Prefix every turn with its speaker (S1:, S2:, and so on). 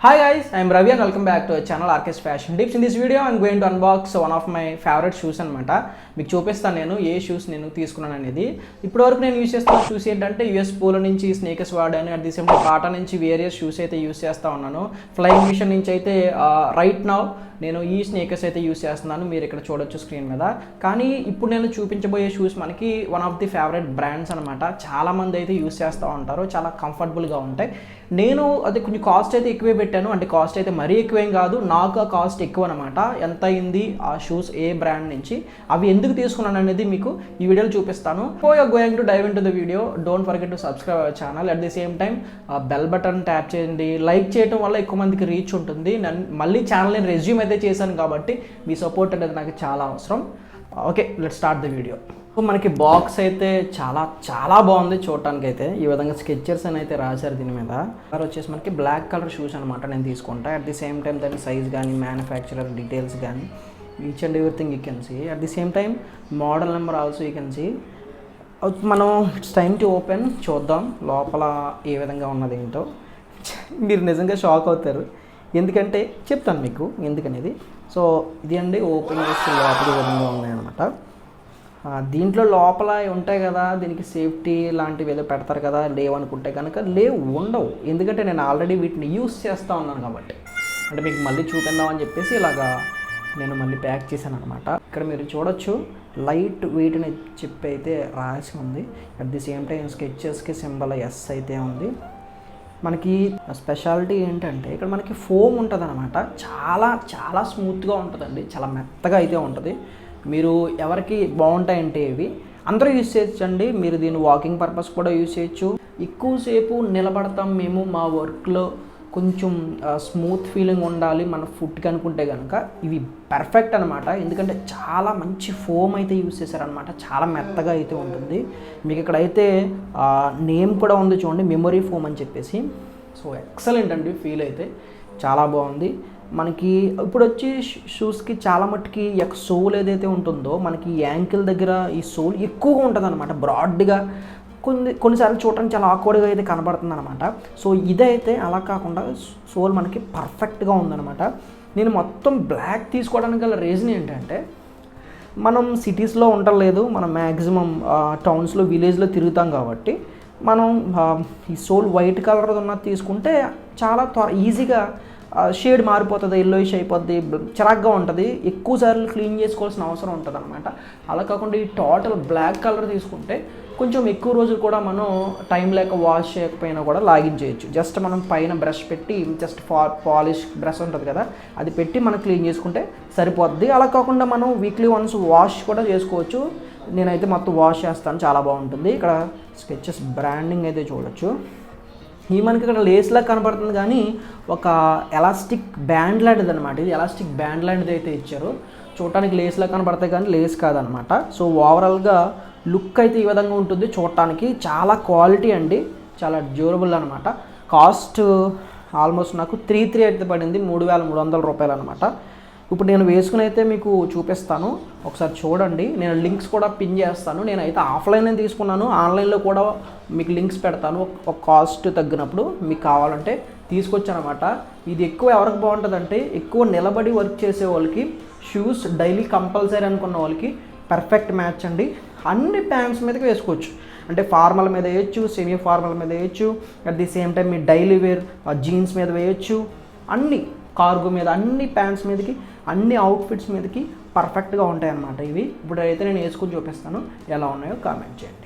S1: Hi guys, I am Ravi and welcome back to our channel RK's Fashion Tips. In this video, I am going to unbox one of my favorite shoes అనమాట. మీకు చూపిస్తాను నేను ఏ shoes నేను తీసుకున్నాను అనేది. ఇప్పటివరకు నేను use చేస్తున్న షూస్ ఏంటంటే యూఎస్ పోలో నుంచి స్నేకర్స్ వాడాను. At the same time Bata నుంచి వేరియస్ షూస్ అయితే యూస్ చేస్తూ ఉన్నాను. ఫ్లయింగ్ మిషన్ నుంచి అయితే రైట్ నౌ నేను ఈ స్నేకర్స్ అయితే యూస్ చేస్తున్నాను. మీరు ఇక్కడ చూడొచ్చు స్క్రీన్ మీద. కానీ ఇప్పుడు నేను చూపించబోయే షూస్ మనకి one of the favourite brands అనమాట. చాలామంది అయితే యూస్ చేస్తూ ఉంటారు, చాలా కంఫర్టబుల్గా ఉంటాయి. నేను అది కొంచెం కాస్ట్ అయితే ఎక్కువే పెట్టాను, అంటే కాస్ట్ అయితే మరీ ఎక్కువేం కాదు, నాకు ఆ కాస్ట్ ఎక్కువ అనమాట. ఎంత అయింది ఆ షూస్ ఏ బ్రాండ్ నుంచి, అవి ఎందుకు తీసుకున్నాను అనేది మీకు ఈ వీడియోలో చూపిస్తాను. So you are going to dive into the video. Don't forget to subscribe our channel. At the same time bell button tap చేయండి. లైక్ చేయడం వల్ల ఎక్కువ మందికి రీచ్ ఉంటుంది. మళ్ళీ ఛానల్ నేను రెజ్యూమ్ అయితే చేశాను కాబట్టి మీ సపోర్ట్ అనేది నాకు చాలా అవసరం. Okay, let's start the video. So మనకి బాక్స్ అయితే చాలా బాగుంది చూడటానికి. అయితే ఈ విధంగా స్కెచర్స్ అని అయితే రాశారు దీని మీద. కలర్ వచ్చేసి మనకి బ్లాక్ కలర్ షూస్ అనమాట నేను తీసుకుంటా. అట్ ది సేమ్ టైం దాని సైజ్ కానీ మ్యానుఫ్యాక్చరర్ డీటెయిల్స్ కానీ each and everything you can see. At the same time model number also you can see. మనం ఇట్స్ టైమ్ టు ఓపెన్, చూద్దాం లోపల ఏ విధంగా ఉన్నది ఏంటో. మీరు నిజంగా షాక్ అవుతారు, ఎందుకంటే చెప్తాను మీకు ఎందుకనేది. సో ఇది అండి ఓపెన్ చేస్తే లోపల విధంగా ఉన్నాయన్నమాట. దీంట్లో లోపల ఉంటాయి కదా, దీనికి సేఫ్టీ లాంటివి ఏదో పెడతారు కదా, లేవనుకుంటే కనుక ఉండవు. ఎందుకంటే నేను ఆల్రెడీ వీటిని యూస్ చేస్తూ ఉన్నాను కాబట్టి, అంటే మీకు మళ్ళీ చూపిందామని చెప్పేసి ఇలాగా నేను మళ్ళీ ప్యాక్ చేశాను అనమాట. ఇక్కడ మీరు చూడొచ్చు లైట్ వెయిట్ అని చెప్పి అయితే రాసి ఉంది. అట్ ది సేమ్ టైం స్కెచెస్కి సింబల్ ఎస్ అయితే ఉంది. మనకి స్పెషాలిటీ ఏంటంటే ఇక్కడ మనకి ఫోమ్ ఉంటుంది అనమాట. చాలా స్మూత్గా ఉంటుందండి, చాలా మెత్తగా అయితే ఉంటుంది. మీరు ఎవరికి బాగుంటాయంటే ఇవి అందరూ యూజ్ చేయొచ్చండి. మీరు దీన్ని వాకింగ్ పర్పస్ కూడా యూజ్ చేయొచ్చు. ఎక్కువసేపు నిలబడతాం మేము మా వర్క్లో, కొంచెం స్మూత్ ఫీలింగ్ ఉండాలి మన ఫుట్కి అనుకుంటే కనుక ఇవి పర్ఫెక్ట్ అనమాట. ఎందుకంటే చాలా మంచి ఫోమ్ అయితే యూజ్ చేశారనమాట, చాలా మెత్తగా అయితే ఉంటుంది. మీకు ఇక్కడైతే నేమ్ కూడా ఉంది చూడండి, మెమొరీ ఫోమ్ అని చెప్పేసి. సో ఎక్సలెంట్ అండి, ఫీల్ అయితే చాలా బాగుంది. మనకి ఇప్పుడు వచ్చి షూస్కి చాలా మట్టుకి సోల్ ఏదైతే ఉంటుందో మనకి యాంకిల్ దగ్గర ఈ సోల్ ఎక్కువగా ఉంటుంది అనమాట, బ్రాడ్గా. కొన్నిసార్లు చూడడానికి చాలా ఆక్వర్డ్గా అయితే కనబడుతుంది అనమాట. సో ఇదైతే అలా కాకుండా సోల్ మనకి పర్ఫెక్ట్గా ఉందన్నమాట. నేను మొత్తం బ్లాక్ తీసుకోవడానికి గల రీజన్ ఏంటంటే, మనం సిటీస్లో ఉండలేదు, మనం మ్యాక్సిమం టౌన్స్లో విలేజ్లో తిరుగుతాం కాబట్టి మనం ఈ సోల్ వైట్ కలర్ ఉన్నది తీసుకుంటే చాలా ఈజీగా షేడ్ మారిపోతుంది, ఎల్లోయిష్ అయిపోద్ది, చిరాగ్గా ఉంటుంది, ఎక్కువసార్లు క్లీన్ చేసుకోవాల్సిన అవసరం ఉంటుంది అనమాట. అలా కాకుండా ఈ టోటల్ బ్లాక్ కలర్ తీసుకుంటే కొంచెం ఎక్కువ రోజులు కూడా మనం టైం లేక వాష్ చేయకపోయినా కూడా లాగించేయచ్చు. జస్ట్ మనం పైన బ్రష్ పెట్టి జస్ట్ పాలిష్ బ్రష్ ఉంటుంది కదా, అది పెట్టి మనం క్లీన్ చేసుకుంటే సరిపోద్ది. అలా కాకుండా మనం వీక్లీ వన్స్ వాష్ కూడా చేసుకోవచ్చు. నేనైతే మొత్తం వాష్ చేస్తాను, చాలా బాగుంటుంది. ఇక్కడ స్కెచెస్ బ్రాండింగ్ అయితే చూడొచ్చు. ఈ మనకి ఇక్కడ లేస్లా కనపడుతుంది కానీ ఒక ఎలాస్టిక్ బ్యాండ్ లాంటిది అనమాట. ఇది ఎలాస్టిక్ బ్యాండ్ లాంటిది అయితే ఇచ్చారు. చూడటానికి లేస్లా కనపడతాయి కానీ లేస్ కాదనమాట. సో ఓవరాల్గా లుక్ అయితే ఈ విధంగా ఉంటుంది. చూడటానికి చాలా క్వాలిటీ అండి, చాలా డ్యూరబుల్ అనమాట. కాస్ట్ ఆల్మోస్ట్ నాకు 3 అయితే పడింది, 3,300 రూపాయలు అనమాట. ఇప్పుడు నేను వేసుకుని అయితే మీకు చూపిస్తాను, ఒకసారి చూడండి. నేను లింక్స్ కూడా పిన్ చేస్తాను. నేనైతే ఆఫ్లైన్ తీసుకున్నాను, ఆన్లైన్లో కూడా మీకు లింక్స్ పెడతాను. ఒక కాస్ట్ తగ్గినప్పుడు మీకు కావాలంటే తీసుకొచ్చానమాట. ఇది ఎక్కువ ఎవరికి బాగుంటుందంటే, ఎక్కువ నిలబడి వర్క్ చేసే వాళ్ళకి, షూస్ డైలీ కంపల్సరీ అనుకున్న వాళ్ళకి పర్ఫెక్ట్ మ్యాచ్ అండి. అన్ని ప్యాంట్స్ మీదకి వేసుకోవచ్చు, అంటే ఫార్మల్ మీద వేయచ్చు, సెమీ ఫార్మల్ మీద వేయచ్చు, అట్ ది సేమ్ టైం మీ డైలీ వేర్ జీన్స్ మీద వేయచ్చు, అన్ని కార్గో మీద, అన్ని ప్యాంట్స్ మీదకి, అన్ని అవుట్ఫిట్స్ మీదకి పర్ఫెక్ట్గా ఉంటాయి అన్నమాట ఇవి. ఇప్పుడు అయితే నేను వేసుకొని చూపిస్తాను, ఎలా ఉన్నాయో కామెంట్ చేయండి.